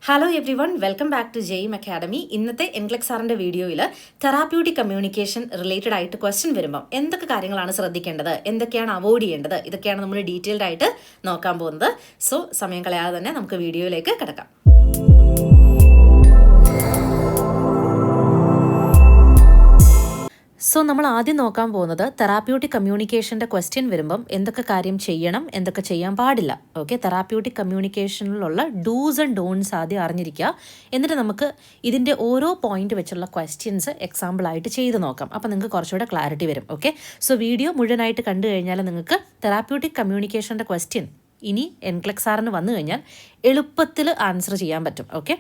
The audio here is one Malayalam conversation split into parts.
Hello everyone, welcome back to ജെയിം അക്കാഡമി. ഇന്നത്തെ എൻഗ്ലെക് സാറിൻ്റെ വീഡിയോയിൽ തെറാപ്യൂട്ടിക് കമ്മ്യൂണിക്കേഷൻ റിലേറ്റഡ് ആയിട്ട് ക്വസ്റ്റ്യൻ വരുമ്പം എന്തൊക്കെ കാര്യങ്ങളാണ് ശ്രദ്ധിക്കേണ്ടത്, എന്തൊക്കെയാണ് അവോയ്ഡ് ചെയ്യേണ്ടത്, ഇതൊക്കെയാണ് നമ്മൾ ഡീറ്റെയിൽഡ് ആയിട്ട് നോക്കാൻ പോകുന്നത്. സോ സമയം കളയാതെ തന്നെ നമുക്ക് വീഡിയോയിലേക്ക് കിടക്കാം. സോ നമ്മൾ ആദ്യം നോക്കാൻ പോകുന്നത് തെറാപ്യൂട്ടിക് കമ്മ്യൂണിക്കേഷൻ്റെ ക്വസ്റ്റ്യൻ വരുമ്പം എന്തൊക്കെ കാര്യം ചെയ്യണം, എന്തൊക്കെ ചെയ്യാൻ പാടില്ല. ഓക്കെ, തെറാപ്യൂട്ടിക് കമ്മ്യൂണിക്കേഷനിലുള്ള ഡൂസ് ആൻഡ് ഡോൺസ് ആദ്യം അറിഞ്ഞിരിക്കുക. എന്നിട്ട് നമുക്ക് ഇതിൻ്റെ ഓരോ പോയിന്റ് വെച്ചുള്ള ക്വസ്റ്റ്യൻസ് എക്സാമ്പിളായിട്ട് ചെയ്ത് നോക്കാം. അപ്പോൾ നിങ്ങൾക്ക് കുറച്ചുകൂടെ ക്ലാരിറ്റി വരും. ഓക്കെ, സോ വീഡിയോ മുഴുവനായിട്ട് കണ്ടു കഴിഞ്ഞാൽ നിങ്ങൾക്ക് തെറാപ്യൂട്ടിക് കമ്മ്യൂണിക്കേഷൻ്റെ ക്വസ്റ്റ്യൻ ഇനി എൻഗ്ലെക് സാറിന് വന്നു കഴിഞ്ഞാൽ എളുപ്പത്തിൽ ആൻസർ ചെയ്യാൻ പറ്റും. ഓക്കെ,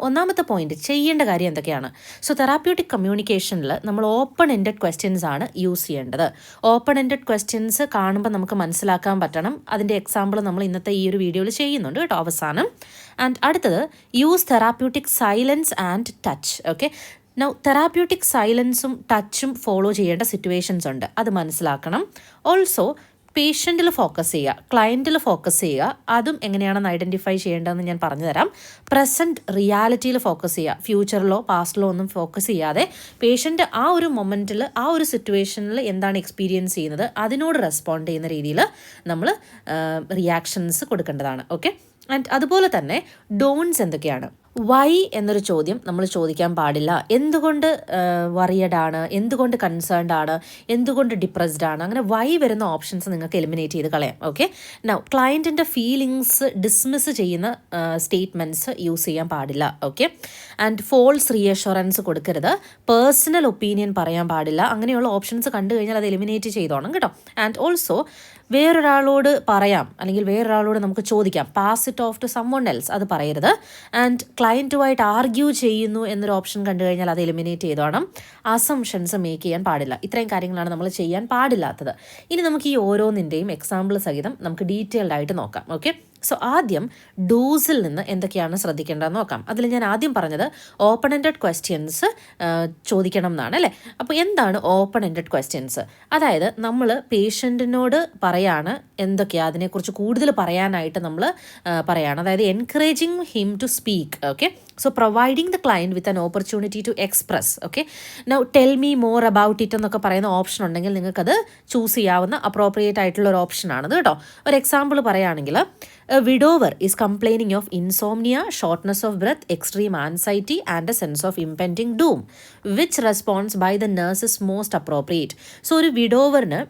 ഒന്നാമത്തെ പോയിന്റ് ചെയ്യേണ്ട കാര്യം എന്തൊക്കെയാണ്. സോ തെറാപ്യൂട്ടിക് കമ്മ്യൂണിക്കേഷനിൽ നമ്മൾ ഓപ്പൺ എൻഡഡ് ക്വസ്റ്റ്യൻസ് ആണ് യൂസ് ചെയ്യേണ്ടത്. ഓപ്പൺ എൻഡഡ് ക്വസ്റ്റ്യൻസ് കാണുമ്പോൾ നമുക്ക് മനസ്സിലാക്കാൻ പറ്റണം. അതിൻ്റെ എക്സാമ്പിൾ നമ്മൾ ഇന്നത്തെ ഈ ഒരു വീഡിയോയിൽ ചെയ്യുന്നുണ്ട് കേട്ടോ അവസാനം. ആൻഡ് അടുത്തത് use therapeutic silence and touch. Okay, now therapeutic സൈലൻസും ടച്ചും ഫോളോ ചെയ്യേണ്ട സിറ്റുവേഷൻസ് ഉണ്ട്, അത് മനസ്സിലാക്കണം. ഓൾസോ പേഷ്യൻറ്റിൽ ഫോക്കസ് ചെയ്യുക, ക്ലയൻറ്റിൽ ഫോക്കസ് ചെയ്യുക. അതും എങ്ങനെയാണെന്ന് ഐഡൻറ്റിഫൈ ചെയ്യേണ്ടതെന്ന് ഞാൻ പറഞ്ഞുതരാം. പ്രസൻറ്റ് റിയാലിറ്റിയിൽ ഫോക്കസ് ചെയ്യുക, ഫ്യൂച്ചറിലോ പാസ്റ്റിലോ ഒന്നും ഫോക്കസ് ചെയ്യാതെ പേഷ്യൻ്റ് ആ ഒരു മൊമെൻറ്റിൽ ആ ഒരു സിറ്റുവേഷനിൽ എന്താണ് എക്സ്പീരിയൻസ് ചെയ്യുന്നത് അതിനോട് റെസ്പോണ്ട് ചെയ്യുന്ന രീതിയിൽ നമ്മൾ റിയാക്ഷൻസ് കൊടുക്കേണ്ടതാണ്. ഓക്കെ, ആൻഡ് അതുപോലെ തന്നെ ഡോൺസ് എന്തൊക്കെയാണ്. വൈ എന്നൊരു ചോദ്യം നമ്മൾ ചോദിക്കാൻ പാടില്ല. എന്തുകൊണ്ട് വറിയഡ് ആണ്, എന്തുകൊണ്ട് കൺസേൺഡ് ആണ്, എന്തുകൊണ്ട് ഡിപ്രസ്ഡ് ആണ്, അങ്ങനെ വൈ വരുന്ന ഓപ്ഷൻസ് നിങ്ങൾക്ക് എലിമിനേറ്റ് ചെയ്ത് കളയാം. ഓക്കെ, നൗ ക്ലയൻറ്റിൻ്റെ ഫീലിങ്സ് ഡിസ്മിസ് ചെയ്യുന്ന സ്റ്റേറ്റ്മെൻറ്റ്സ് യൂസ് ചെയ്യാൻ പാടില്ല. ഓക്കെ, ആൻഡ് ഫോൾസ് റീഅഷുറൻസ് കൊടുക്കരുത്. പേഴ്സണൽ ഒപ്പീനിയൻ പറയാൻ പാടില്ല. അങ്ങനെയുള്ള ഓപ്ഷൻസ് കണ്ടു കഴിഞ്ഞാൽ അത് എലിമിനേറ്റ് ചെയ്തോണം കേട്ടോ. ആൻഡ് ഓൾസോ വേറൊരാളോട് പറയാം അല്ലെങ്കിൽ വേറൊരാളോട് നമുക്ക് ചോദിക്കാം, pass it off to someone else, അത് പറയരുത്. ആൻഡ് ക്ലയൻറ്റുമായിട്ട് ആർഗ്യൂ ചെയ്യുന്നു എന്നൊരു ഓപ്ഷൻ കണ്ടു കഴിഞ്ഞാൽ അത് എലിമിനേറ്റ് ചെയ്തോണം. അസംഷൻസ് മേക്ക് ചെയ്യാൻ പാടില്ല. ഇത്രയും കാര്യങ്ങളാണ് നമ്മൾ ചെയ്യാൻ പാടില്ലാത്തത്. ഇനി നമുക്ക് ഈ ഓരോന്നിൻ്റെയും എക്സാമ്പിൾ സഹിതം നമുക്ക് ഡീറ്റെയിൽഡ് ആയിട്ട് നോക്കാം. ഓക്കെ, സോ ആദ്യം ഡൂസിൽ നിന്ന് എന്തൊക്കെയാണ് ശ്രദ്ധിക്കേണ്ടതെന്ന് നോക്കാം. അതിൽ ഞാൻ ആദ്യം പറഞ്ഞത് ഓപ്പൺ എൻഡഡ് ക്വസ്റ്റ്യൻസ് ചോദിക്കണം എന്നാണ് അല്ലേ. അപ്പോൾ എന്താണ് ഓപ്പൺ എൻഡഡ് ക്വസ്റ്റ്യൻസ്? അതായത് നമ്മൾ പേഷ്യൻറ്റിനോട് പറയാണ് എന്തൊക്കെയാണ് അതിനെക്കുറിച്ച് കൂടുതൽ പറയാനായിട്ട് നമ്മൾ പറയാണ്. അതായത് encouraging him to speak. Okay, so providing the client with an opportunity to express. Okay, now tell me more about it എന്നൊക്കെ പറയുന്ന ഓപ്ഷൻ ഉണ്ടെങ്കിൽ നിങ്ങൾക്കത് ചൂസ് ചെയ്യാവുന്ന അപ്രോപ്രിയേറ്റ് ആയിട്ടുള്ള ഒരു ഓപ്ഷനാണത് കേട്ടോ. ഒരു എക്സാമ്പിൾ പറയുകയാണെങ്കിൽ A widower is complaining of insomnia, shortness of breath, extreme anxiety and a sense of impending doom. Which response by the nurse is most appropriate? So, ഒരു വിഡോവറിന്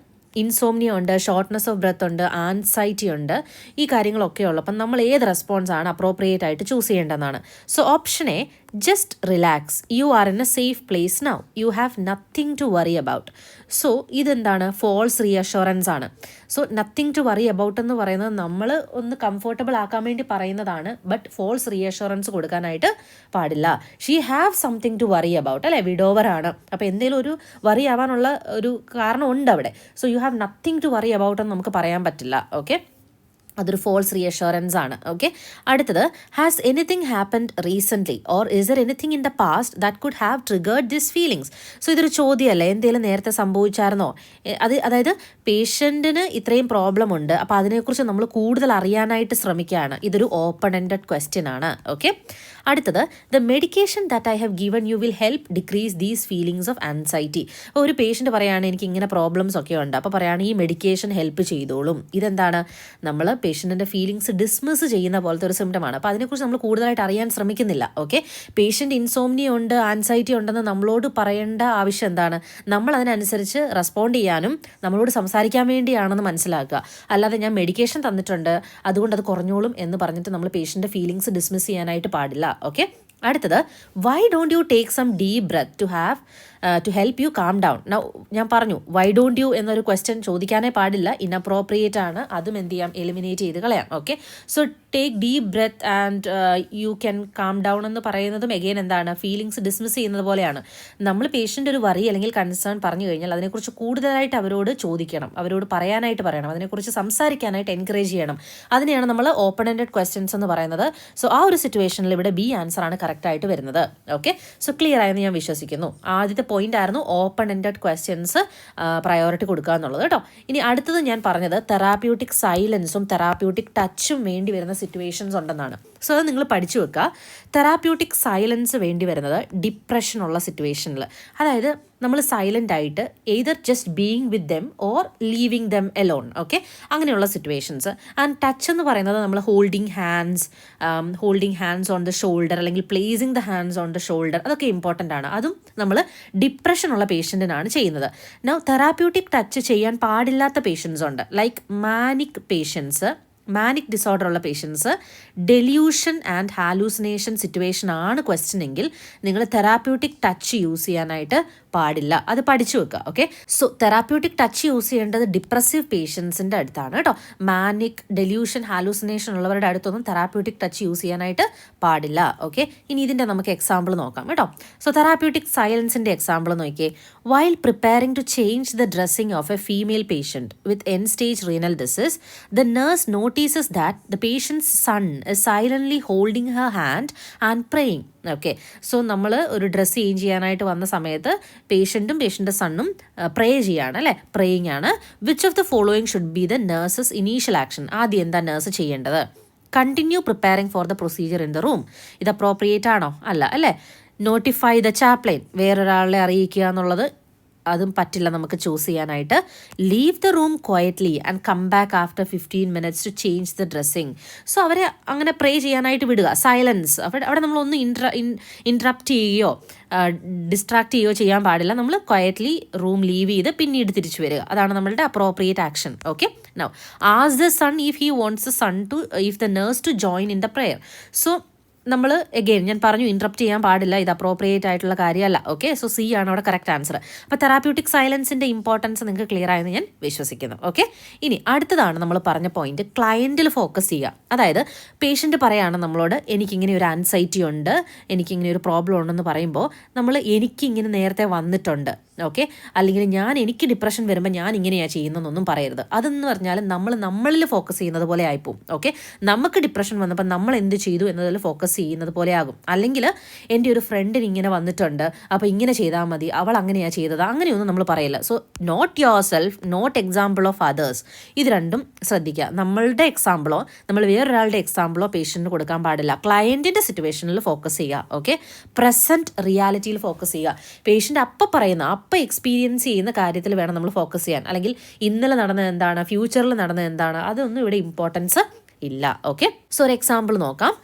ഇൻസോംനിയ ഉണ്ട്, ഷോർട്ട്നെസ് ഓഫ് ബ്രെത്ത് ഉണ്ട്, ആൻസൈറ്റി ഉണ്ട്, ഈ കാര്യങ്ങളൊക്കെ ഉള്ളപ്പം നമ്മൾ ഏത് റെസ്പോൺസ് ആണ് അപ്രോപ്രിയേറ്റ് ആയിട്ട് ചൂസ് ചെയ്യേണ്ടതെന്നാണ്. So option A, just relax, you are in a safe place now, you have nothing to worry about. So ഇതെന്താണ്, ഫോൾസ് റീഅഷുറൻസ് ആണ്. So nothing to worry about എന്ന് പറയുന്നത് നമ്മൾ ഒന്ന് കംഫർട്ടബിൾ ആക്കാൻ വേണ്ടി പറയുന്നതാണ്, ബട്ട് ഫോൾസ് റീഅഷുറൻസ് കൊടുക്കാനായിട്ട് പാടില്ല. She have something to worry about അല്ലേ, വിഡോവറാണ്. അപ്പോൾ എന്തെങ്കിലും ഒരു വറി ആവാനുള്ള ഒരു കാരണം ഉണ്ട് അവിടെ. So you have nothing to worry about എന്ന് നമുക്ക് പറയാൻ പറ്റില്ല. ഓക്കെ, അതൊരു ഫോൾസ് റീഅഷുറൻസ് ആണ്. ഓക്കെ, അടുത്തത്, has anything happened recently or is there anything in the past that could have triggered this feelings. So ഇതൊരു ചോദ്യമല്ലേ, എന്തെങ്കിലും നേരത്തെ സംഭവിച്ചായിരുന്നോ, അതായത് പേഷ്യൻറ്റിന് ഇത്രയും പ്രോബ്ലം ഉണ്ട്, അപ്പോൾ അതിനെക്കുറിച്ച് നമ്മൾ കൂടുതൽ അറിയാനായിട്ട് ശ്രമിക്കുകയാണ്. ഇതൊരു ഓപ്പൺ എൻഡഡ് ക്വസ്റ്റ്യൻ ആണ്. ഓക്കെ, അടുത്തത്, the medication that I have given you will help decrease these feelings of anxiety. അപ്പോൾ ഒരു പേഷ്യൻറ്റ് പറയുകയാണ് എനിക്ക് ഇങ്ങനെ പ്രോബ്ലംസ് ഒക്കെ ഉണ്ട്, അപ്പോൾ പറയുകയാണ് ഈ മെഡിക്കേഷൻ ഹെൽപ്പ് ചെയ്തോളും. ഇതെന്താണ്, നമ്മൾ പേഷ്യൻറ്റിൻ്റെ ഫീലിങ്സ് ഡിസ്മിസ് ചെയ്യുന്ന പോലത്തെ ഒരു സിംറ്റമാണ്. അപ്പോൾ അതിനെക്കുറിച്ച് നമ്മൾ കൂടുതലായിട്ട് അറിയാൻ ശ്രമിക്കുന്നില്ല. ഓക്കെ, പേഷ്യൻറ്റ് ഇൻസോംനിയ ഉണ്ട്, ആൻസൈറ്റി ഉണ്ടെന്ന് നമ്മളോട് പറയേണ്ട ആവശ്യം എന്താണ്, നമ്മൾ അതിനനുസരിച്ച് റെസ്പോണ്ട് ചെയ്യാനും നമ്മളോട് സംസാരിക്കാൻ വേണ്ടിയാണെന്ന് മനസ്സിലാക്കുക. അല്ലാതെ ഞാൻ മെഡിക്കേഷൻ തന്നിട്ടുണ്ട് അതുകൊണ്ട് അത് കുറഞ്ഞോളും എന്ന് പറഞ്ഞിട്ട് നമ്മൾ പേഷ്യൻ്റെ ഫീലിങ്സ് ഡിസ്മിസ് ചെയ്യാനായിട്ട് പാടില്ല. ഓക്കെ, അടുത്തത്, why don't you take some deep breath to help you calm down. ഞാൻ പറഞ്ഞു വൈ ഡോണ്ട് യു എന്നൊരു ക്വസ്റ്റ്യൻ ചോദിക്കാനേ പാടില്ല, ഇൻഅപ്രോപ്രിയേറ്റ് ആണ്. അതും എന്ത് ചെയ്യാം, എലിമിനേറ്റ് ചെയ്ത് കളയാം. Okay, so take deep breath and you can calm down എന്ന് പറയുന്നതും എഗെയിൻ എന്താണ്, ഫീലിങ്സ് ഡിസ്മിസ് ചെയ്യുന്നത് പോലെയാണ്. നമ്മൾ പേഷ്യൻ്റ് ഒരു വറി അല്ലെങ്കിൽ കൺസേൺ പറഞ്ഞു കഴിഞ്ഞാൽ അതിനെക്കുറിച്ച് കൂടുതലായിട്ട് അവരോട് ചോദിക്കണം, അവരോട് പറയാനായിട്ട് പറയണം, അതിനെക്കുറിച്ച് സംസാരിക്കാനായിട്ട് എൻകറേജ് ചെയ്യണം. അതിനെയാണ് നമ്മൾ ഓപ്പൺ എൻഡഡ് ക്വസ്റ്റ്യൻസ് എന്ന് പറയുന്നത്. സോ ആ ഒരു സിറ്റുവേഷനിൽ ഇവിടെ ബി ആൻസർ ആണ് കറക്റ്റായിട്ട് വരുന്നത്. ഓക്കെ, സോ ക്ലിയർ ആയെന്ന് ഞാൻ വിശ്വസിക്കുന്നു. ആദ്യത്തെ പോയിന്റ് ആയിരുന്നു ഓപ്പൺ എൻഡഡ് ക്വസ്റ്റ്യൻസ് പ്രയോറിറ്റി കൊടുക്കുക എന്നുള്ളത് കേട്ടോ. ഇനി അടുത്തത് ഞാൻ പറഞ്ഞത് തെറാപ്യൂട്ടിക് സൈലൻസും തെറാപ്യൂട്ടിക് ടച്ചും വേണ്ടി വരുന്ന സിറ്റുവേഷൻസ് ഉണ്ടെന്നാണ്. സോ അത് നിങ്ങൾ പഠിച്ചു വെക്കുക. തെറാപ്യൂട്ടിക് സൈലൻസ് വേണ്ടി വരുന്നത് ഡിപ്രഷനുള്ള സിറ്റുവേഷനിൽ, അതായത് നമ്മൾ സൈലൻ്റ് ആയിട്ട് either just being with them or leaving them alone. Okay, അങ്ങനെയുള്ള സിറ്റുവേഷൻസ്. ആൻഡ് ടച്ച് എന്ന് പറയുന്നത് നമ്മൾ holding hands on the shoulder അല്ലെങ്കിൽ placing the hands on the shoulder, അതൊക്കെ ഇമ്പോർട്ടൻ്റ് ആണ്. അതും നമ്മൾ ഡിപ്രഷനുള്ള പേഷ്യൻറ്റിനാണ് ചെയ്യുന്നത്. നൗ തെറാപ്യൂട്ടിക് ടച്ച് ചെയ്യാൻ പാടില്ലാത്ത പേഷ്യൻസ് ഉണ്ട്, ലൈക്ക് മാനിക് ഡിസോർഡർ ഉള്ള patients, delusion and hallucination situation ആണ് ക്വസ്റ്റ്യൻ എങ്കിൽ നിങ്ങൾ തെറാപ്യൂട്ടിക് ടച്ച് യൂസ് ചെയ്യാനായിട്ട് പാടില്ല. അത് പഠിച്ചു വെക്കുക. Okay, so therapeutic touch use ചെയ്യേണ്ടത് ഡിപ്രസീവ് പേഷ്യൻസിൻ്റെ അടുത്താണ് കേട്ടോ. മാനിക്, ഡെല്യൂഷൻ, ഹാലൂസിനേഷൻ ഉള്ളവരുടെ അടുത്തൊന്നും തെറാപ്യൂട്ടിക് ടച്ച് യൂസ് ചെയ്യാനായിട്ട് പാടില്ല. ഓക്കെ, ഇനി ഇതിൻ്റെ നമുക്ക് എക്സാമ്പിൾ നോക്കാം കേട്ടോ. സോ തെറാപ്യൂട്ടിക് സൈലൻസിൻ്റെ എക്സാമ്പിൾ നോക്കിയേ. While preparing to change the dressing of a female patient with end stage renal disease, the nurse notices that the patient's son is silently holding her hand and praying. Okay, so നമ്മൾ ഒരു ഡ്രസ്സ് ചേഞ്ച് ചെയ്യാനായിട്ട് വന്ന സമയത്ത് പേഷ്യൻ്റെ സണ്ണും പ്രേ ചെയ്യാണ് അല്ലേ, പ്രേയിങ് ആണ്. Which of the following should be the nurses initial action? ആദ്യം എന്താ നഴ്സ് ചെയ്യേണ്ടത്? Continue preparing for the procedure in the room. ഇത് അപ്രോപ്രിയേറ്റ് ആണോ? അല്ല അല്ലേ. നോട്ടിഫൈ ദ ചാപ്ലൈൻ, വേറൊരാളെ അറിയിക്കുക എന്നുള്ളത് അതും പറ്റില്ല നമുക്ക് ചൂസ് ചെയ്യാനായിട്ട്. Leave the room quietly and come back after 15 minutes to change the dressing. So അവരെ അങ്ങനെ പ്രേ ചെയ്യാനായിട്ട് വിടുക. സൈലൻസ്, അവിടെ നമ്മളൊന്നും ഇൻട്രപ്റ്റ് ചെയ്യുകയോ ഡിസ്ട്രാക്ട് ചെയ്യുകയോ ചെയ്യാൻ പാടില്ല. നമ്മൾ ക്വയറ്റ്ലി റൂം ലീവ് ചെയ്ത് പിന്നീട് തിരിച്ചു വരിക. അതാണ് നമ്മളുടെ appropriate action. Okay, now ask the son if he wants the nurse to join in the prayer. So നമ്മൾ എഗെയിൻ ഞാൻ പറഞ്ഞു ഇൻട്രപ്റ്റ് ചെയ്യാൻ പാടില്ല, ഇത് അപ്രോപ്രിയേറ്റ് ആയിട്ടുള്ള കാര്യമല്ല. ഓക്കെ, സോ സി ആണ് അവിടെ കറക്റ്റ് ആൻസർ. അപ്പോൾ തെറാപ്യൂട്ടിക് സൈലൻസിൻ്റെ ഇമ്പോർട്ടൻസ് നിങ്ങൾക്ക് ക്ലിയർ ആയെന്ന് ഞാൻ വിശ്വസിക്കുന്നു. ഓക്കെ, ഇനി അടുത്തതാണ് നമ്മൾ പറഞ്ഞ പോയിന്റ്, ക്ലയൻറ്റിൽ ഫോക്കസ് ചെയ്യുക. അതായത് പേഷ്യൻ്റ് പറയാണ് നമ്മളോട് എനിക്കിങ്ങനെ ഒരു ആൻസൈറ്റി ഉണ്ട്, എനിക്കിങ്ങനെ ഒരു പ്രോബ്ലം ഉണ്ടെന്ന് പറയുമ്പോൾ നമ്മൾ എനിക്കിങ്ങനെ നേരത്തെ വന്നിട്ടുണ്ട്, ഓക്കെ, അല്ലെങ്കിൽ എനിക്ക് ഡിപ്രഷൻ വരുമ്പോൾ ഞാൻ ഇങ്ങനെയാണ് ചെയ്യുന്നതെന്നൊന്നും പറയരുത്. അതെന്ന് പറഞ്ഞാൽ നമ്മളിൽ ഫോക്കസ് ചെയ്യുന്നത് പോലെ ആയിപ്പോവും. ഓക്കെ, നമുക്ക് ഡിപ്രഷൻ വന്നപ്പോൾ നമ്മൾ എന്ത് ചെയ്തു എന്നതിൽ ഫോക്കസ് ചെയ്യുന്നത് പോലെ ആകും. അല്ലെങ്കിൽ എൻ്റെ ഒരു ഫ്രണ്ടിന് ഇങ്ങനെ വന്നിട്ടുണ്ട്, അപ്പോൾ ഇങ്ങനെ ചെയ്താൽ മതി, അവൾ അങ്ങനെയാണ് ചെയ്തത്, അങ്ങനെയൊന്നും നമ്മൾ പറയില്ല. So not yourself, not example of others. ഇത് രണ്ടും ശ്രദ്ധിക്കുക. നമ്മളുടെ എക്സാമ്പിളോ നമ്മൾ വേറൊരാളുടെ എക്സാമ്പിളോ പേഷ്യൻറ്റിന് കൊടുക്കാൻ പാടില്ല. ക്ലയൻറ്റിൻ്റെ സിറ്റുവേഷനിൽ ഫോക്കസ് ചെയ്യുക. ഓക്കെ, പ്രസൻറ്റ് റിയാലിറ്റിയിൽ ഫോക്കസ് ചെയ്യുക. പേഷ്യൻ്റ് അപ്പം പറയുന്ന എക്സ്പീരിയൻസ് ചെയ്യുന്ന കാര്യത്തിൽ വേണം നമ്മൾ ഫോക്കസ് ചെയ്യാൻ. അല്ലെങ്കിൽ ഇന്നലെ നടന്നത് എന്താണ്, ഫ്യൂച്ചറിൽ നടന്നത് എന്താണ്, അതൊന്നും ഇവിടെ ഇമ്പോർട്ടൻസ് ഇല്ല. ഓക്കെ, സോ ഒരു എക്സാമ്പിൾ നോക്കാം.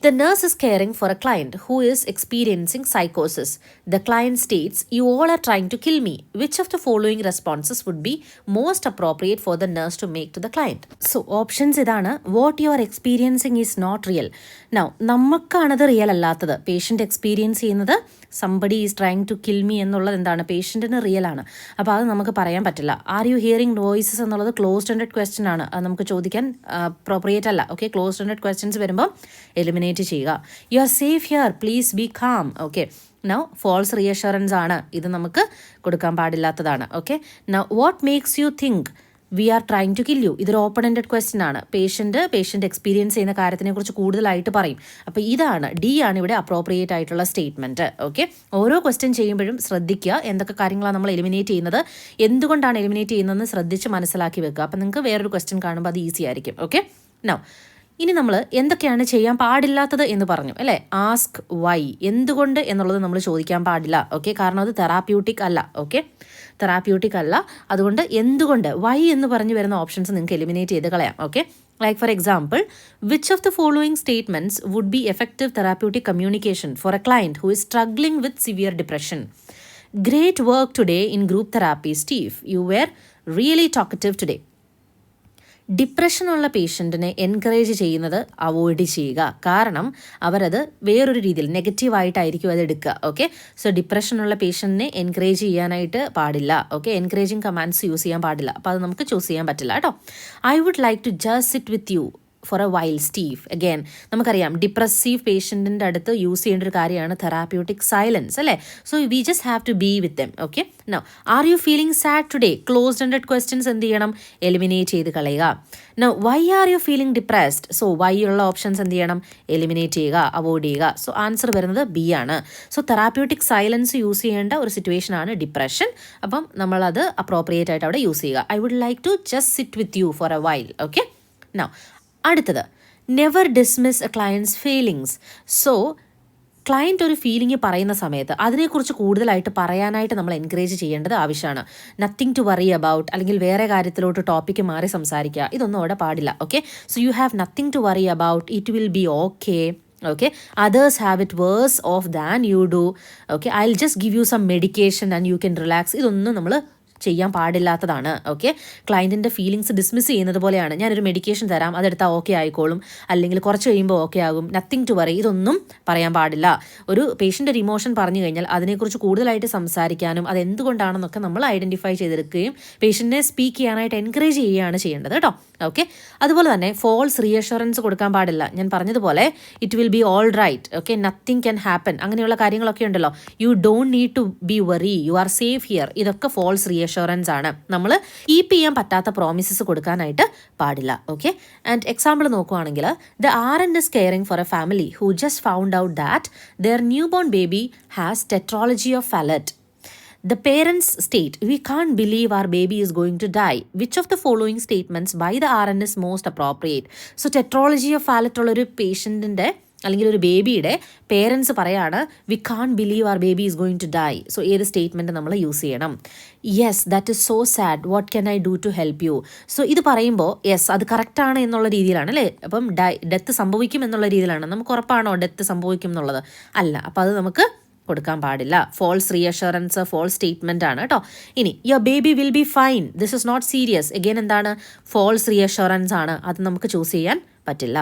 The nurse is caring for a client who is experiencing psychosis. The client states, "You all are trying to kill me." Which of the following responses would be most appropriate for the nurse to make to the client? So options ഇതാണ്. What you are experiencing is not real. Now നമുക്കാണത് റിയൽ അല്ലാത്തത്. പേഷ്യൻ്റ് എക്സ്പീരിയൻസ് ചെയ്യുന്നത് somebody is trying to kill me എന്നുള്ളത് എന്താണ്, പേഷ്യൻറ്റിന് റിയൽ ആണ്. അപ്പോൾ അത് നമുക്ക് പറയാൻ പറ്റില്ല. ആർ യു ഹിയറിംഗ് വോയിസസ് എന്നുള്ളത് ക്ലോസ്ഡ് എൻഡഡ് ക്വസ്റ്റ്യൻ ആണ്, അത് നമുക്ക് ചോദിക്കാൻ അപ്രോപ്രിയേറ്റ് അല്ല. ഓക്കെ, ക്ലോസ്ഡ് എൻഡഡ് ക്വസ്റ്റ്യൻസ് വരുമ്പോൾ എലിമിനേറ്റ് ചെയ്യുക. You are safe here, please be calm. Okay, now false reassurance ആണ്, ഇത് നമുക്ക് കൊടുക്കാൻ പാടില്ലാത്തതാണ്. Okay, now what makes you think we are trying to kill you, ഇതൊരു ഓപ്പൺ എൻഡഡ് ക്വസ്റ്റ്യൻ ആണ്. പേഷ്യൻ്റ് എക്സ്പീരിയൻസ് ചെയ്യുന്ന കാര്യത്തിനെ കുറിച്ച് കൂടുതലായിട്ട് പറയും. അപ്പോൾ ഇതാണ് ഡി ആണ് ഇവിടെ അപ്രോപ്രിയേറ്റ് ആയിട്ടുള്ള സ്റ്റേറ്റ്മെൻറ്റ്. ഓക്കെ, ഓരോ ക്വസ്റ്റ്യൻ ചെയ്യുമ്പോഴും ശ്രദ്ധിക്കുക എന്തൊക്കെ കാര്യങ്ങളാണ് നമ്മൾ എലിമിനേറ്റ് ചെയ്യുന്നത്, എന്തുകൊണ്ടാണ് എലിമിനേറ്റ് ചെയ്യുന്നതെന്ന് ശ്രദ്ധിച്ച് മനസ്സിലാക്കി വെക്കുക. അപ്പോൾ നിങ്ങൾക്ക് വേറൊരു ക്വസ്റ്റ്യൻ കാണുമ്പോൾ അത് ഈസി ആയിരിക്കും. ഓക്കെ, നൗ ഇനി നമ്മൾ എന്തൊക്കെയാണ് ചെയ്യാൻ പാടില്ലാത്തത് എന്ന് പറഞ്ഞു അല്ലേ. ആസ്ക് വൈ, എന്തുകൊണ്ട് എന്നുള്ളത് നമ്മൾ ചോദിക്കാൻ പാടില്ല. ഓക്കെ, കാരണം അത് തെറാപ്യൂട്ടിക് അല്ല. ഓക്കെ, തെറാപ്യൂട്ടിക് അല്ല, അതുകൊണ്ട് എന്തുകൊണ്ട്, വൈ എന്ന് പറഞ്ഞു വരുന്ന ഓപ്ഷൻസ് നിങ്ങൾക്ക് എലിമിനേറ്റ് ചെയ്ത് കളയാം. Okay, like for example, which of the following statements would be effective therapeutic communication for a client who is struggling with severe depression? Great work today in group therapy Steve, you were really talkative today. ഡിപ്രഷനുള്ള പേഷ്യൻറ്റിനെ എൻകറേജ് ചെയ്യുന്നത് അവോയ്ഡ് ചെയ്യുക. കാരണം അവരത് വേറൊരു രീതിയിൽ നെഗറ്റീവായിട്ടായിരിക്കും അത് എടുക്കുക. ഓക്കെ, സോ ഡിപ്രഷനുള്ള പേഷ്യൻറ്റിനെ എൻകറേജ് ചെയ്യാനായിട്ട് പാടില്ല. ഓക്കെ, എൻകറേജിങ് കമാൻഡ്സ് യൂസ് ചെയ്യാൻ പാടില്ല. അപ്പോൾ അത് നമുക്ക് ചൂസ് ചെയ്യാൻ പറ്റില്ല കേട്ടോ. I would like to just sit with you for a while Steve. Again നമുക്കറിയാം ഡിപ്രസീവ് പേഷ്യൻറ്റിൻ്റെ അടുത്ത് യൂസ് ചെയ്യേണ്ട ഒരു കാര്യമാണ് തെറാപ്യൂട്ടിക് സൈലൻസ് അല്ലേ. So we just have to be with them. Okay, now are you feeling sad today, closed ended questions എന്ത് ചെയ്യണം, എലിമിനേറ്റ് ചെയ്ത് കളയുക. Now why are you feeling depressed, so why ഉള്ള ഓപ്ഷൻസ് എന്ത് ചെയ്യണം, എലിമിനേറ്റ് ചെയ്യുക, അവോയ്ഡ് ചെയ്യുക. സോ ആൻസർ വരുന്നത് ബി ആണ്. സോ തെറാപ്യൂട്ടിക് സൈലൻസ് യൂസ് ചെയ്യേണ്ട ഒരു സിറ്റുവേഷൻ ആണ് ഡിപ്രഷൻ. അപ്പം നമ്മളത് അപ്രോപ്രിയേറ്റ് ആയിട്ട് അവിടെ യൂസ് ചെയ്യുക. I would like to just sit with you for a while. Okay, now അടുത്തത് never dismiss a client's feelings. So client ഒരു ഫീലിംഗ് പറയുന്ന സമയത്ത് അതിനെക്കുറിച്ച് കൂടുതലായിട്ട് പറയാനായിട്ട് നമ്മൾ എൻകറേജ് ചെയ്യേണ്ടത് ആവശ്യമാണ്. നത്തിങ് ടു വറി അബൌട്ട്, അല്ലെങ്കിൽ വേറെ കാര്യത്തിലോട്ട് ടോപ്പിക്ക് മാറി സംസാരിക്കുക, ഇതൊന്നും അവിടെ പാടില്ല. Okay, so you have nothing to worry about, it will be okay. Okay, others have it worse off than you do. Okay, I'll just give you some medication and you can relax. ഇതൊന്നും നമ്മൾ ചെയ്യാൻ പാടില്ലാത്തതാണ്. ഓക്കെ, ക്ലയൻറ്റിൻ്റെ ഫീലിങ്സ് ഡിസ്മിസ് ചെയ്യുന്നത് പോലെയാണ്. ഞാനൊരു മെഡിക്കേഷൻ തരാം, അതെടുത്താൽ ഓക്കെ ആയിക്കോളും, അല്ലെങ്കിൽ കുറച്ച് കഴിയുമ്പോൾ ഓക്കെ ആകും, നത്തിങ് ടു വറി, ഇതൊന്നും പറയാൻ പാടില്ല. ഒരു പേഷ്യൻ്റ് ഒരു ഇമോഷൻ പറഞ്ഞു കഴിഞ്ഞാൽ അതിനെക്കുറിച്ച് കൂടുതലായിട്ട് സംസാരിക്കാനും അതെന്തുകൊണ്ടാണെന്നൊക്കെ നമ്മൾ ഐഡൻറ്റിഫൈ ചെയ്തെടുക്കുകയും പേഷ്യൻറ്റിനെ സ്പീക്ക് ചെയ്യാനായിട്ട് എൻകറേജ് ചെയ്യുകയാണ് ചെയ്യേണ്ടത് കേട്ടോ. ഓക്കെ, അതുപോലെ തന്നെ ഫോൾസ് റീഅഷുറൻസ് കൊടുക്കാൻ പാടില്ല. ഞാൻ പറഞ്ഞതുപോലെ it will be all right, okay, nothing can happen, അങ്ങനെയുള്ള കാര്യങ്ങളൊക്കെ ഉണ്ടല്ലോ. You don't need to be worry, you are safe here, ഇതൊക്കെ ഫോൾസ് റീഅഷുറൻസ് ആണ്. നമ്മൾ കീപ്പ് ചെയ്യാൻ പറ്റാത്ത പ്രോമിസസ് കൊടുക്കാനായിട്ട് പാടില്ല. ഓക്കെ, ആൻഡ് എക്സാമ്പിൾ നോക്കുവാണെങ്കിൽ the RN is caring for a family who just found out that their newborn baby has tetralogy of Fallot. The parents state, we can't believe our baby is going to die. Which of the following statements by the RN is most appropriate? So tetralogy of Fallot ഉള്ളൊരു പേഷ്യൻറ്റിൻ്റെ അല്ലെങ്കിൽ ഒരു ബേബിയുടെ പേരൻസ് പറയാണ് we can't believe our baby is going to die. So ഏത് സ്റ്റേറ്റ്മെൻറ്റ് നമ്മൾ യൂസ് ചെയ്യണം? Yes that is so sad, what can I do to help you. So ഇത് പറയുമ്പോൾ യെസ് അത് കറക്റ്റാണ് എന്നുള്ള രീതിയിലാണ് അല്ലേ. അപ്പം ഡെത്ത് സംഭവിക്കും എന്നുള്ള രീതിയിലാണ്. നമുക്ക് ഉറപ്പാണോ ഡെത്ത് സംഭവിക്കും എന്നുള്ളത്? അല്ല. അപ്പോൾ അത് നമുക്ക് കൊടുക്കാൻ പാടില്ല. ഫോൾസ് റീഅഷുറൻസ്, ഫോൾസ് സ്റ്റേറ്റ്മെൻ്റ് ആണ് കേട്ടോ. ഇനി your baby will be fine, this is not serious, again എന്താണ്? ഫോൾസ് റീഅഷുറൻസ് ആണ്. അത് നമുക്ക് ചൂസ് ചെയ്യാൻ പറ്റില്ല.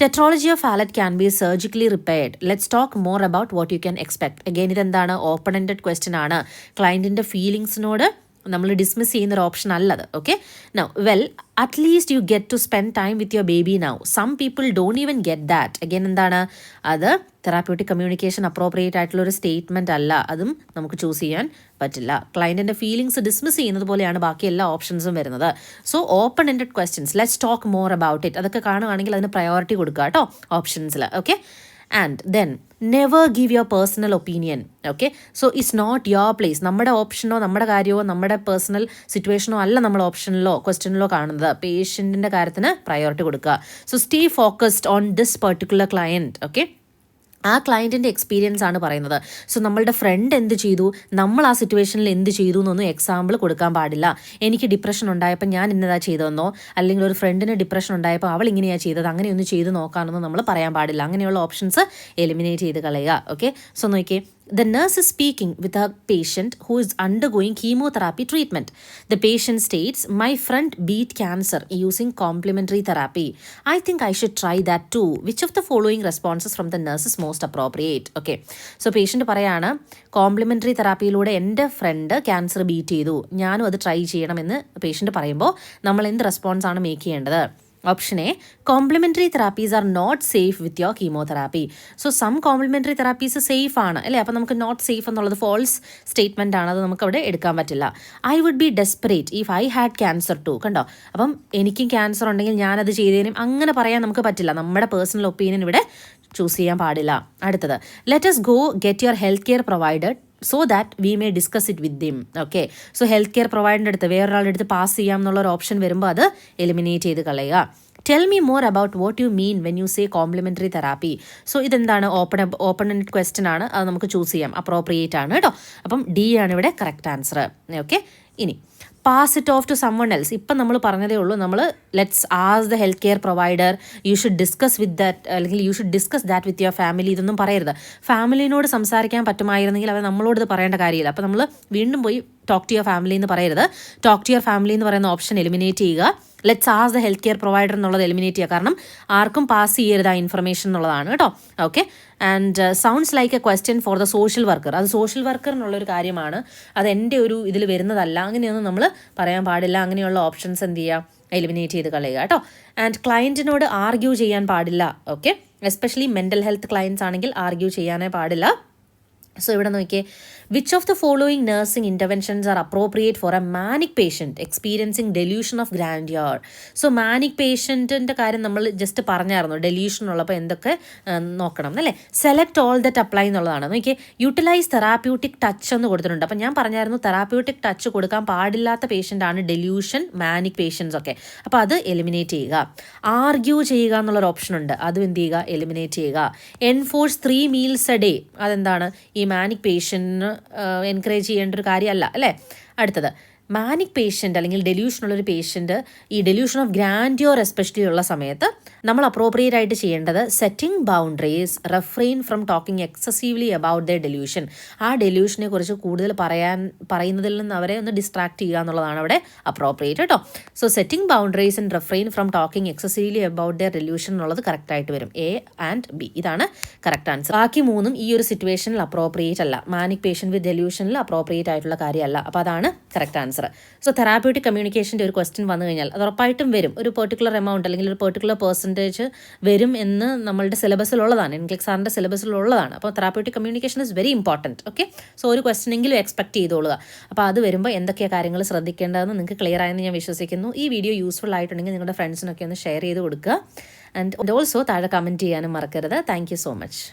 Tetralogy of Fallot can be surgically repaired. Let's talk more about what you can expect. Again ഇതെന്താണ്? ഓപ്പൺ എൻഡഡ് ക്വസ്റ്റ്യൻ ആണ്. ക്ലയൻറ്റിൻ്റെ ഫീലിങ്സിനോട് നമ്മൾ ഡിസ്മിസ് ചെയ്യുന്നൊരു ഓപ്ഷൻ അല്ലത്. Okay, now well at least you get to spend time with your baby now. Some people don't even get that. Again എന്താണ്? അത് തെറാപ്യൂട്ടിക് കമ്മ്യൂണിക്കേഷൻ അപ്രോപ്രിയേറ്റ് ആയിട്ടുള്ള ഒരു സ്റ്റേറ്റ്മെൻറ്റ് അല്ല. അതും നമുക്ക് ചൂസ് ചെയ്യാൻ പറ്റില്ല. ക്ലയൻറ്റിൻ്റെ ഫീലിങ്സ് ഡിസ്മിസ് ചെയ്യുന്നത് പോലെയാണ് ബാക്കി എല്ലാ ഓപ്ഷൻസും വരുന്നത്. So open ended questions, let's talk more about it, അതൊക്കെ കാണുകയാണെങ്കിൽ അതിന് പ്രയോറിറ്റി കൊടുക്കുക കേട്ടോ ഓപ്ഷൻസിൽ. Okay, and then never give your personal opinion. Okay, so it's not your place. നമ്മുടെ ഓപ്ഷനോ നമ്മുടെ കാര്യമോ നമ്മുടെ പേഴ്സണൽ സിറ്റുവേഷനോ അല്ല നമ്മൾ ഓപ്ഷനിലോ ക്വസ്റ്റ്യനിലോ കാണുന്നത്. പേഷ്യൻറ്റിൻ്റെ കാര്യത്തിന് പ്രയോറിറ്റി കൊടുക്കുക. So stay focused on this particular client. Okay, ആ ക്ലയൻറ്റിൻ്റെ എക്സ്പീരിയൻസ് ആണ് പറയുന്നത്. സോ നമ്മളുടെ ഫ്രണ്ട് എന്ത് ചെയ്തു, നമ്മൾ ആ സിറ്റുവേഷനിൽ എന്ത് ചെയ്തു എന്നൊന്നും എക്സാമ്പിൾ കൊടുക്കാൻ പാടില്ല. എനിക്ക് ഡിപ്രഷൻ ഉണ്ടായപ്പോൾ ഞാൻ ഇന്നതാ ചെയ്തതെന്നോ, അല്ലെങ്കിൽ ഒരു ഫ്രണ്ടിന് ഡിപ്രഷൻ ഉണ്ടായപ്പോൾ അവൾ ഇങ്ങനെയാണ് ചെയ്തത്, അങ്ങനെയൊന്നും ചെയ്ത് നോക്കാനൊന്നും നമ്മൾ പറയാൻ പാടില്ല. അങ്ങനെയുള്ള ഓപ്ഷൻസ് എലിമിനേറ്റ് ചെയ്ത് കളയുക. ഓക്കെ, സോ നോക്കിയേ, the nurse is speaking with a patient who is undergoing chemotherapy treatment. The patient states, my friend beat cancer using complementary therapy. I think I should try that too. Which of the following responses from the nurse is most appropriate? Okay, so patient പറയാണ് കോംപ്ലിമെൻ്ററി തെറാപ്പിയിലൂടെ എൻ്റെ ഫ്രണ്ട് ക്യാൻസർ ബീറ്റ് ചെയ്തു, ഞാനും അത് ട്രൈ ചെയ്യണമെന്ന് പേഷ്യൻ്റ് പറയുമ്പോൾ നമ്മൾ എന്ത് റെസ്പോൺസാണ് മേക്ക് ചെയ്യേണ്ടത്? Option A, complementary therapies are not safe with your chemotherapy. So some complementary therapies safe ആണ് അല്ലേ. അപ്പോൾ നമുക്ക് നോട്ട് സേഫ് എന്നുള്ളത് ഫോൾസ് സ്റ്റേറ്റ്മെൻ്റ് ആണ്. അത് നമുക്ക് അവിടെ എടുക്കാൻ പറ്റില്ല. I would be desperate if I had cancer too. കണ്ടോ, അപ്പം എനിക്കും ക്യാൻസർ ഉണ്ടെങ്കിൽ ഞാനത് ചെയ്തേനും അങ്ങനെ പറയാൻ നമുക്ക് പറ്റില്ല. നമ്മുടെ പേഴ്സണൽ ഒപ്പീനിയൻ ഇവിടെ ചൂസ് ചെയ്യാൻ പാടില്ല. അടുത്തത്, let us go get your health care provider so that we may discuss it with them. Okay, so health care പ്രൊവൈഡറിൻ്റെ അടുത്ത് വേറൊരാളുടെ അടുത്ത് പാസ് ചെയ്യാം എന്നുള്ളൊരു ഓപ്ഷൻ വരുമ്പോൾ അത് എലിമിനേറ്റ് ചെയ്ത് കളയുക. Tell me more about what you mean when you say complementary therapy. So ഇതെന്താണ്? ഓപ്പൺ എൻഡ് ക്വസ്റ്റ്യൻ ആണ്. അത് നമുക്ക് ചൂസ് ചെയ്യാം. അപ്രോപ്രിയേറ്റ് ആണ് കേട്ടോ. അപ്പം ഡി ആണ് ഇവിടെ കറക്റ്റ് ആൻസർ. ഓക്കെ, ഇനി pass it off to someone else. ഇപ്പം നമ്മൾ പറഞ്ഞതേ ഉള്ളൂ. നമ്മൾ let's ask the health care provider, you should discuss with that, അല്ലെങ്കിൽ you should discuss that with your family. ഇതൊന്നും പറയരുത്. ഫാമിലിനോട് സംസാരിക്കാൻ പറ്റുമായിരുന്നെങ്കിൽ അവർ നമ്മളോട് ഇത് പറയേണ്ട കാര്യമില്ല. അപ്പോൾ നമ്മൾ വീണ്ടും പോയി ടോക്ക് ടു യുവർ ഫാമിലി എന്ന് പറയരുത്. ടോക്ക് ടു യുവർ ഫാമിലി എന്ന് പറയുന്ന ഓപ്ഷൻ എലിമിനേറ്റ് ചെയ്യുക. Let's ask the health care provider എന്നുള്ളത് എലിമിനേറ്റ് ചെയ്യുക. കാരണം ആർക്കും പാസ് ചെയ്യരുത് ആ ഇൻഫർമേഷൻ എന്നുള്ളതാണ് കേട്ടോ. Okay, and sounds like A question for the social worker. അത് സോഷ്യൽ വർക്കർ എന്നുള്ളൊരു കാര്യമാണ്. അത് എൻ്റെ ഒരു ഇതിൽ വരുന്നതല്ല. അങ്ങനെയൊന്നും നമ്മൾ പറയാൻ പാടില്ല. അങ്ങനെയുള്ള ഓപ്ഷൻസ് എന്ത് ചെയ്യുക? എലിമിനേറ്റ് ചെയ്ത് കളയുക കേട്ടോ. ആൻഡ് ക്ലയൻറ്റിനോട് ആർഗ്യൂ ചെയ്യാൻ പാടില്ല. Okay, especially mental health clients ആണെങ്കിൽ ആർഗ്യൂ ചെയ്യാനേ പാടില്ല. സോ ഇവിടെ നോക്കിയേ, which of the following nursing interventions are appropriate for a manic patient experiencing delusion of grandeur. So manic പേഷ്യൻറ്റിൻ്റെ കാര്യം നമ്മൾ ജസ്റ്റ് പറഞ്ഞായിരുന്നു, ഡെല്യൂഷൻ ഉള്ളപ്പോൾ എന്തൊക്കെ നോക്കണം എന്നല്ലേ. സെലക്ട് ഓൾ ദറ്റ് അപ്ലൈ എന്നുള്ളതാണ്. നോക്കിയേ, യൂട്ടിലൈസ് തെറാപ്യൂട്ടിക് ടച്ച് എന്ന് കൊടുത്തിട്ടുണ്ട്. അപ്പം ഞാൻ പറഞ്ഞായിരുന്നു തെറാപ്യൂട്ടിക് ടച്ച് കൊടുക്കാൻ പാടില്ലാത്ത പേഷ്യൻ്റാണ് ഡെല്യൂഷൻ, മാനിക് പേഷ്യൻസ് ഒക്കെ. അപ്പോൾ അത് എലിമിനേറ്റ് ചെയ്യുക. ആർഗ്യൂ ചെയ്യുക എന്നുള്ളൊരു ഓപ്ഷൻ ഉണ്ട്, അതും എന്ത് ചെയ്യുക, എലിമിനേറ്റ് ചെയ്യുക. എൻഫോഴ്സ് 3 meals a day, അതെന്താണ് ഈ മാനിക് പേഷ്യൻറ്റിന് എൻകറേജ് ചെയ്യേണ്ട ഒരു കാര്യമല്ല അല്ലേ. അടുത്തത്, മാനിക് പേഷ്യൻ്റ് അല്ലെങ്കിൽ ഡെല്യൂഷനുള്ളൊരു പേഷ്യൻ്റ് ഈ ഡെല്യൂഷൻ ഓഫ് ഗ്രാൻഡിയോർ എസ്പെഷ്യലി ഉള്ള സമയത്ത് നമ്മൾ അപ്രോപ്രിയേറ്റ് ആയിട്ട് ചെയ്യേണ്ടത് setting boundaries, refrain from talking excessively about the delusion. ആ ഡെല്യൂഷനെ കുറിച്ച് കൂടുതൽ പറയുന്നതിൽ നിന്ന് അവരെ ഒന്ന് ഡിസ്ട്രാക്ട് ചെയ്യുക എന്നുള്ളതാണ് അവിടെ അപ്രോപ്രിയേറ്റ് കേട്ടോ. So setting boundaries and refrain from talking excessively about the delusion എന്നുള്ളത് കറക്റ്റായിട്ട് വരും. A and B ഇതാണ് കറക്റ്റ് ആൻസർ. ബാക്കി മൂന്നും ഈ ഒരു സിറ്റുവേഷനിൽ അപ്രോപ്രിയേറ്റ് അല്ല. മാനിക് പേഷ്യൻ്റ് വിത്ത് ഡെല്യൂഷനിൽ അപ്രോപ്രിയേറ്റ് ആയിട്ടുള്ള കാര്യമല്ല. അപ്പോൾ അതാണ് കറക്റ്റ് ആൻസർ. സോ തെറാപ്യൂട്ടിക് കമ്മ്യൂണിക്കേഷൻ്റെ ഒരു ക്വസ്റ്റ്യൻ വന്നു കഴിഞ്ഞാൽ അത് ഉറപ്പായിട്ടും വരും. ഒരു പെർട്ടിക്കുലർ എമൗണ്ട് അല്ലെങ്കിൽ ഒരു പെർട്ടിക്കുലർ പെർസെൻറ്റേജ് വരും എന്ന് നമ്മളുടെ സിലബസിലുള്ളതാണ്, എൻക്ലിക് സാറിൻ്റെ സിലബസിലുള്ളതാണ്. അപ്പോൾ therapeutic communication is very important. Okay, so ഒരു ക്വസ്റ്റ്യനെങ്കിലും എക്സ്പെക്ട് ചെയ്തോളുക. അപ്പോൾ അത് വരുമ്പോൾ എന്തൊക്കെയാണ് കാര്യങ്ങൾ ശ്രദ്ധിക്കേണ്ടതെന്ന് നിങ്ങൾക്ക് ക്ലിയർ ആയെന്ന് ഞാൻ വിശ്വസിക്കുന്നു. ഈ വീഡിയോ യൂസ്ഫുൾ ആയിട്ടുണ്ടെങ്കിൽ നിങ്ങളുടെ ഫ്രണ്ട്സിനൊക്കെ ഒന്ന് ഷെയർ ചെയ്ത് കൊടുക്കുക. ആൻഡ് ഓൾസോ താഴെ കമൻറ്റ് ചെയ്യാനും മറക്കരുത്. Thank you so much.